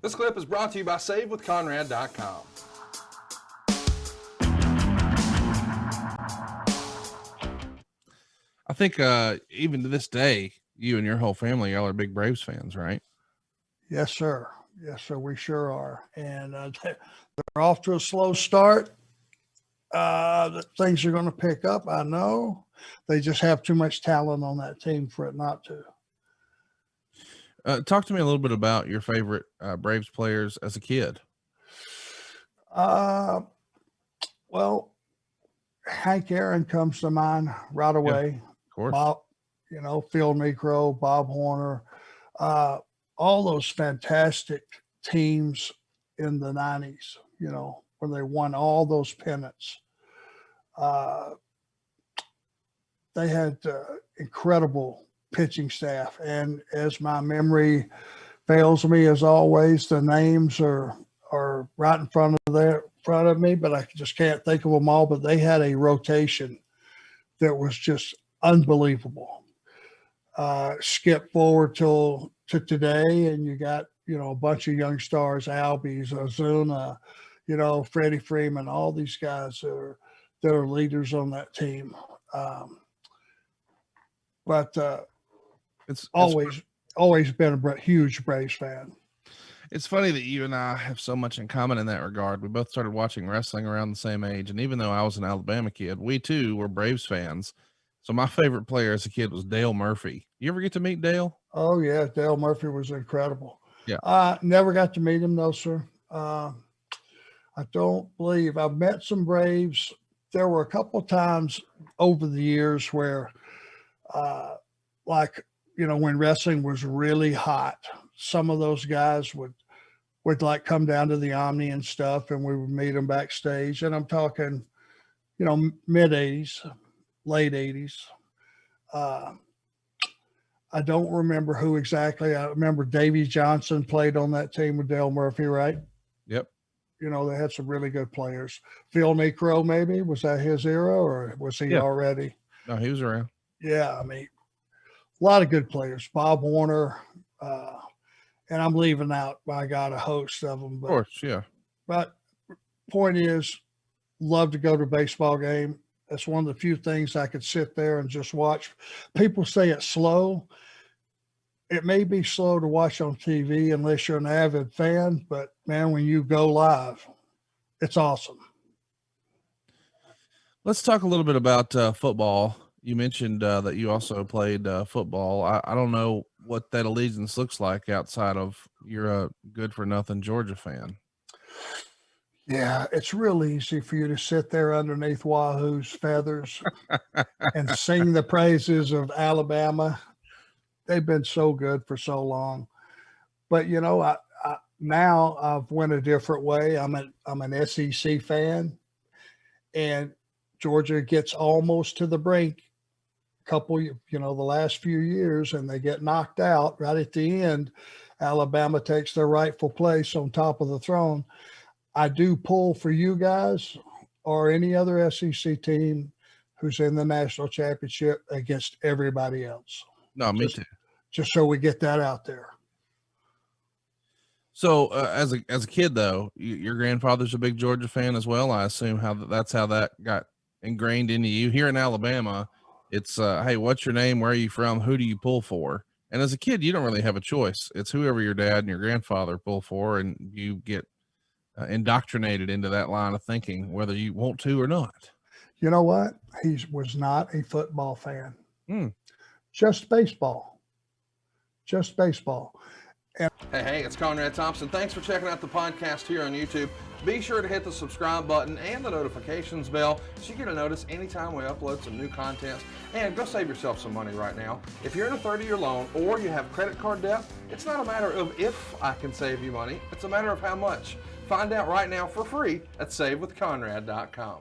This clip is brought to you by SaveWithConrad.com. I think even to this day, you and your whole family, y'all are big Braves fans, right? Yes, sir. Yes, sir. We sure are. And they're off to a slow start. Things are going to pick up. I know. They just have too much talent on that team for it not to. Talk to me a little bit about your favorite Braves players as a kid. Well, Hank Aaron comes to mind right away. Yeah, of course. Bob, Phil Necro, Bob Horner, all those fantastic teams in the 90s, when they won all those pennants. They had incredible pitching staff. And as my memory fails me, as always, the names are right in front of me, but I just can't think of them all. But they had a rotation that was just unbelievable. Skip forward to today, and you got, a bunch of young stars, Albies, Ozuna, Freddie Freeman, all these guys that are leaders on that team. But it's always been a huge Braves fan. It's funny that you and I have so much in common in that regard. We both started watching wrestling around the same age. And even though I was an Alabama kid, we too were Braves fans. So my favorite player as a kid was Dale Murphy. You ever get to meet Dale? Oh yeah. Dale Murphy was incredible. Yeah. Never got to meet him though, sir. I don't believe I've met some Braves. There were a couple of times over the years where, when wrestling was really hot, some of those guys would like come down to the Omni and stuff, and we would meet them backstage. And I'm talking, mid 80s, late 80s. I don't remember who exactly. I remember Davey Johnson played on that team with Dale Murphy, right? Yep. They had some really good players. Phil Necro, maybe, was that his era, or was he already? No, he was around. Yeah, I mean, a lot of good players. Bob Warner, and I'm leaving out, by God, a host of them. But, of course, yeah. But point is, love to go to a baseball game. That's one of the few things I could sit there and just watch. People say it's slow. It may be slow to watch on TV unless you're an avid fan, but man, when you go live, it's awesome. Let's talk a little bit about football. You mentioned that you also played football. I don't know what that allegiance looks like outside of you're a good for nothing Georgia fan. Yeah, it's real easy for you to sit there underneath Wahoo's feathers and sing the praises of Alabama. They've been so good for so long. But, I now I've went a different way. I'm an SEC fan, and Georgia gets almost to the brink the last few years, and they get knocked out right at the end. Alabama takes their rightful place on top of the throne. I do pull for you guys or any other SEC team who's in the national championship against everybody else. No, me too. Just so we get that out there. So as a kid, though, your grandfather's a big Georgia fan as well. I assume that's how that got ingrained into you. Here in Alabama, it's, hey, what's your name? Where are you from? Who do you pull for? And as a kid, you don't really have a choice. It's whoever your dad and your grandfather pull for, and you get indoctrinated into that line of thinking, whether you want to or not. You know what? He was not a football fan. Just baseball. And Hey, it's Conrad Thompson. Thanks for checking out the podcast here on YouTube. Be sure to hit the subscribe button and the notifications bell so you get a notice anytime we upload some new content. And go save yourself some money right now. If you're in a 30-year loan or you have credit card debt, it's not a matter of if I can save you money. It's a matter of how much. Find out right now for free at SaveWithConrad.com.